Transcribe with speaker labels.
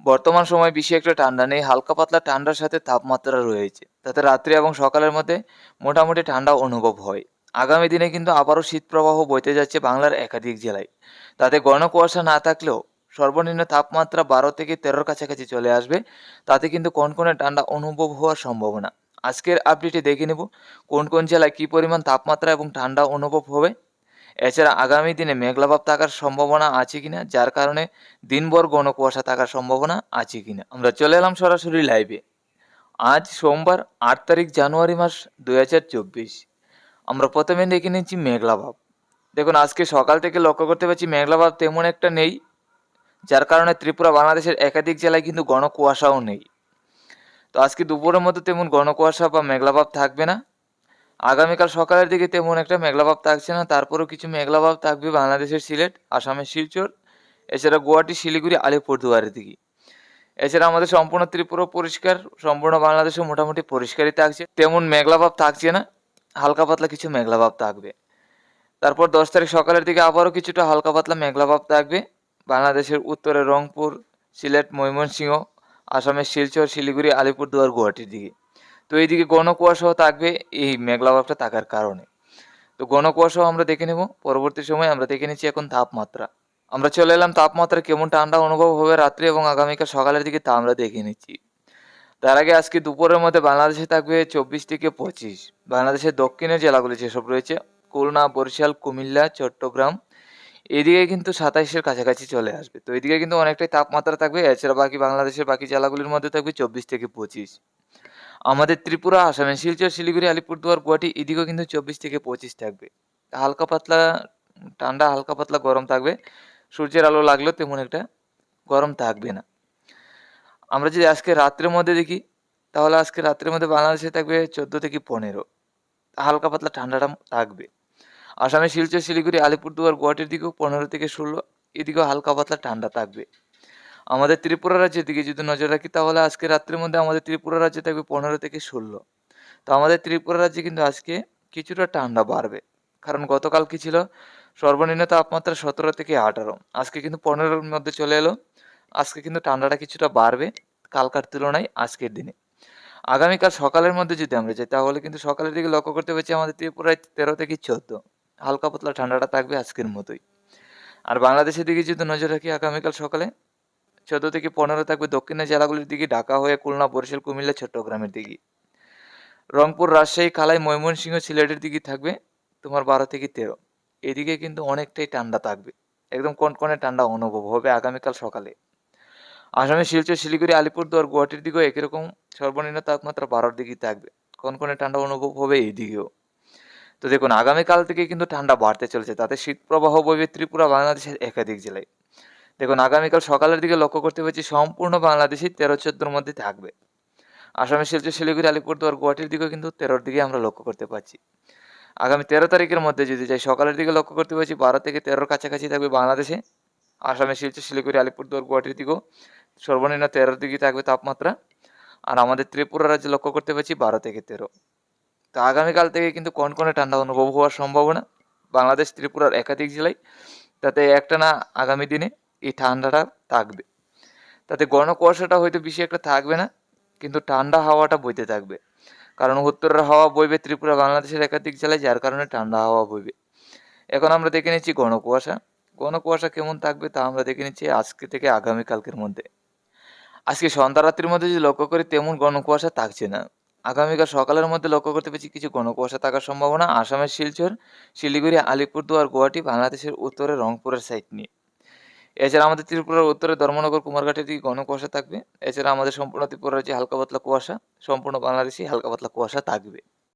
Speaker 1: বর্তমান সময়ে বেশি একটা ঠান্ডা নেই, হালকা পাতলা ঠান্ডার সাথে তাপমাত্রা রয়েছে। তাতে রাত্রি এবং সকালের মধ্যে মোটামুটি ঠান্ডা অনুভব হয়। আগামী দিনে কিন্তু আবারও শীতপ্রবাহ বইতে যাচ্ছে বাংলার একাধিক জেলায়। তাতে ঘন কুয়াশা না থাকলেও সর্বনিম্ন তাপমাত্রা ১২ থেকে ১৩'র কাছাকাছি চলে আসবে। তাতে কিন্তু কনকনে ঠান্ডা অনুভব হওয়ার সম্ভাবনা। আজকের আপডেটে দেখে নেব কোন কোন জেলায় কী পরিমাণ তাপমাত্রা এবং ঠান্ডা অনুভব হবে। এছাড়া আগামী দিনে মেঘলাভাব থাকার সম্ভাবনা আছে কিনা, যার কারণে দিনভর ঘন কুয়াশা থাকার সম্ভাবনা আছে কিনা। আমরা চলে এলাম সরাসরি লাইভে। আজ সোমবার ৮ তারিখ জানুয়ারি মাস ২০২৪। আমরা প্রথমে দেখে নিচ্ছি মেঘলাভাব। দেখুন আজকে সকাল থেকে লক্ষ্য করতে পারছি মেঘলাভাব তেমন একটা নেই, যার কারণে ত্রিপুরা বাংলাদেশের একাধিক জেলায় কিন্তু ঘন কুয়াশাও নেই। তো আজকে দুপুরের মধ্যে তেমন ঘন কুয়াশা বা মেঘলাভাব থাকবে না। আগামীকাল সকালের দিকে তেমন একটা মেঘলাভাব থাকছে না, তারপরেও কিছু মেঘলাভাব থাকবে বাংলাদেশের সিলেট, আসামের শিলচর, এছাড়া গুয়াহাটি, শিলিগুড়ি, আলিপুরদুয়ারের দিকে। এছাড়া আমাদের সম্পূর্ণ ত্রিপুরা পরিষ্কার, সম্পূর্ণ বাংলাদেশে মোটামুটি পরিষ্কারই থাকছে, তেমন মেঘলাভাব থাকছে না, হালকা পাতলা কিছু মেঘলাভাব থাকবে। তারপর ১০ তারিখ সকালের দিকে আবারও কিছুটা হালকা পাতলা মেঘলাভাব থাকবে বাংলাদেশের উত্তরে রংপুর, সিলেট, ময়মনসিংহ, আসামের শিলচর, শিলিগুড়ি, আলিপুরদুয়ার, গুয়াহাটির দিকে। তো এইদিকে ঘন কুয়াশাও থাকবে এই মেঘলাভাবটা থাকার কারণে। তো ঘন কুয়াশাও আমরা দেখে নেব পরবর্তী সময়ে। আমরা দেখে নিচ্ছি এখন তাপমাত্রা। আমরা চলে এলাম তাপমাত্রা কেমন ঠান্ডা অনুভব হবে রাত্রে এবং আগামীকাল সকালের দিকে, তা আমরা দেখে নিচ্ছি। তার আগে আজকে দুপুরের মধ্যে বাংলাদেশে থাকবে ২৪ থেকে ২৫। বাংলাদেশের দক্ষিণের জেলাগুলি যেসব রয়েছে খুলনা, বরিশাল, কুমিল্লা, চট্টগ্রাম, এদিকে কিন্তু ২৭-এর কাছাকাছি চলে আসবে। তো এদিকে কিন্তু অনেকটাই তাপমাত্রা থাকবে। এছাড়া বাকি বাংলাদেশের বাকি জেলাগুলির মধ্যে থাকবে ২৪ থেকে ২৫। আমাদের ত্রিপুরা, আসামে শিলচর, শিলিগুড়ি, আলিপুরদুয়ার, গুয়াহাটি এদিকেও কিন্তু ২৪ থেকে ২৫ থাকবে। হালকা পাতলা ঠান্ডা, হালকা পাতলা গরম থাকবে। সূর্যের আলো লাগলেও তেমন একটা গরম থাকবে না। আমরা যদি আজকে রাত্রের মধ্যে দেখি, তাহলে আজকে রাত্রের মধ্যে বাংলাদেশে থাকবে ১৪ থেকে ১৫। হালকা পাতলা ঠান্ডাটা থাকবে। আসামে শিলচর, শিলিগুড়ি, আলিপুরদুয়ার, গুয়াহাটির দিকেও ১৫ থেকে ১৬, এদিকেও হালকা পাতলা ঠান্ডা থাকবে। আমাদের ত্রিপুরা রাজ্যের দিকে যদি নজর রাখি, তাহলে আজকে রাত্রের মধ্যে আমাদের ত্রিপুরা রাজ্যে থাকবে ১৫ থেকে ১৬। তো আমাদের ত্রিপুরা রাজ্যে কিন্তু আজকে কিছুটা ঠান্ডা বাড়বে, কারণ গতকাল কি ছিল, সর্বনিম্ন তাপমাত্রা ১৭ থেকে ১৮, আজকে কিন্তু ১৫-র মধ্যে চলে এলো। আজকে কিন্তু ঠান্ডাটা কিছুটা বাড়বে কালকার তুলনায় আজকের দিনে। আগামীকাল সকালের মধ্যে যদি আমরা যাই, তাহলে কিন্তু সকালের দিকে লক্ষ্য করতে পারছি আমাদের ত্রিপুরায় ১৩ থেকে ১৪, হালকা পাতলা ঠান্ডাটা থাকবে আজকের মতোই। আর বাংলাদেশের দিকে যদি নজর রাখি, আগামীকাল সকালে ১৪ থেকে ১৫ থাকবে দক্ষিণের জেলাগুলির দিকে, ঢাকা হয়ে খুলনা, বরিশাল, কুমিল্লা, চট্টগ্রামের দিকে। রংপুর, রাজশাহী, কালাই, ময়মনসিংহ, সিলেটের দিকে থাকবে তোমার ১২ থেকে ১৩। এদিকে কিন্তু অনেকটাই ঠান্ডা থাকবে, একদম কনকনে ঠান্ডা অনুভব হবে আগামীকাল সকালে। আসামের শিলচর, শিলিগুড়ি, আলিপুরদুয়ার, গুয়াহাটির দিকেও একই রকম সর্বনিম্ন তাপমাত্রা ১২'র দিকেই থাকবে, কনকনে ঠান্ডা অনুভব হবে এইদিকেও। তো দেখুন আগামীকাল থেকে কিন্তু ঠান্ডা বাড়তে চলেছে, তাতে শীতপ্রবাহ বইবে ত্রিপুরা বাংলাদেশের একাধিক জেলায়। দেখুন আগামীকাল সকালের দিকে লক্ষ্য করতে পারছি সম্পূর্ণ বাংলাদেশই ১৩-১৪'র মধ্যে থাকবে। আসামের শিলচর, শিলিগুড়ি, আলিপুরদুয়ার, গুয়াহাটির দিকেও কিন্তু ১৩'র দিকে আমরা লক্ষ্য করতে পারছি। আগামী ১৩ তারিখের মধ্যে যদি যাই, সকালের দিকে লক্ষ্য করতে পারছি ১২ থেকে ১৩'র কাছাকাছি থাকবে বাংলাদেশে। আসামের শিলচর, শিলিগুড়ি, আলিপুরদুয়ার, গুয়াহাটির দিকেও সর্বনিম্ন ১৩'র দিকে থাকবে তাপমাত্রা। আর আমাদের ত্রিপুরা রাজ্যে লক্ষ্য করতে পারছি ১২ থেকে ১৩। তো আগামীকাল থেকে কিন্তু কনকনে ঠান্ডা অনুভব হওয়ার সম্ভাবনা বাংলাদেশ, ত্রিপুরার একাধিক জেলায়। তাতে একটানা আগামী দিনে এই ঠান্ডাটা থাকবে। তাতে ঘন কুয়াশাটা হয়তো বেশি একটা থাকবে না, কিন্তু ঠান্ডা হাওয়াটা বইতে থাকবে, কারণ উত্তরের হাওয়া বইবে ত্রিপুরা বাংলাদেশের একাধিক জেলায়, যার কারণে ঠান্ডা হাওয়া বইবে। এখন আমরা দেখে নিচ্ছি ঘন কুয়াশা। ঘন কুয়াশা কেমন থাকবে তা আমরা দেখে নিচ্ছি আজকে থেকে আগামীকালকের মধ্যে। আজকে সন্ধ্যা রাত্রির মধ্যে যদি লক্ষ্য করি, তেমন ঘন কুয়াশা থাকছে না। আগামীকাল সকালের মধ্যে লক্ষ্য করতে পারছি কিছু ঘন কুয়াশা থাকার সম্ভাবনা আসামের শিলচর, শিলিগুড়ি, আলিপুরদুয়ার, গুয়াহাটি, বাংলাদেশের উত্তরে রংপুরের সাইড নিয়ে। এছাড়া আমাদের ত্রিপুরার উত্তরে ধর্মনগর, কুমারঘাটের দিকে ঘন কুয়াশা থাকবে। এছাড়া আমাদের সম্পূর্ণ ত্রিপুরা রাজ্যে হালকা পাতলা কুয়াশা, সম্পূর্ণ বাংলাদেশে হালকা পাতলা কুয়াশা থাকবে।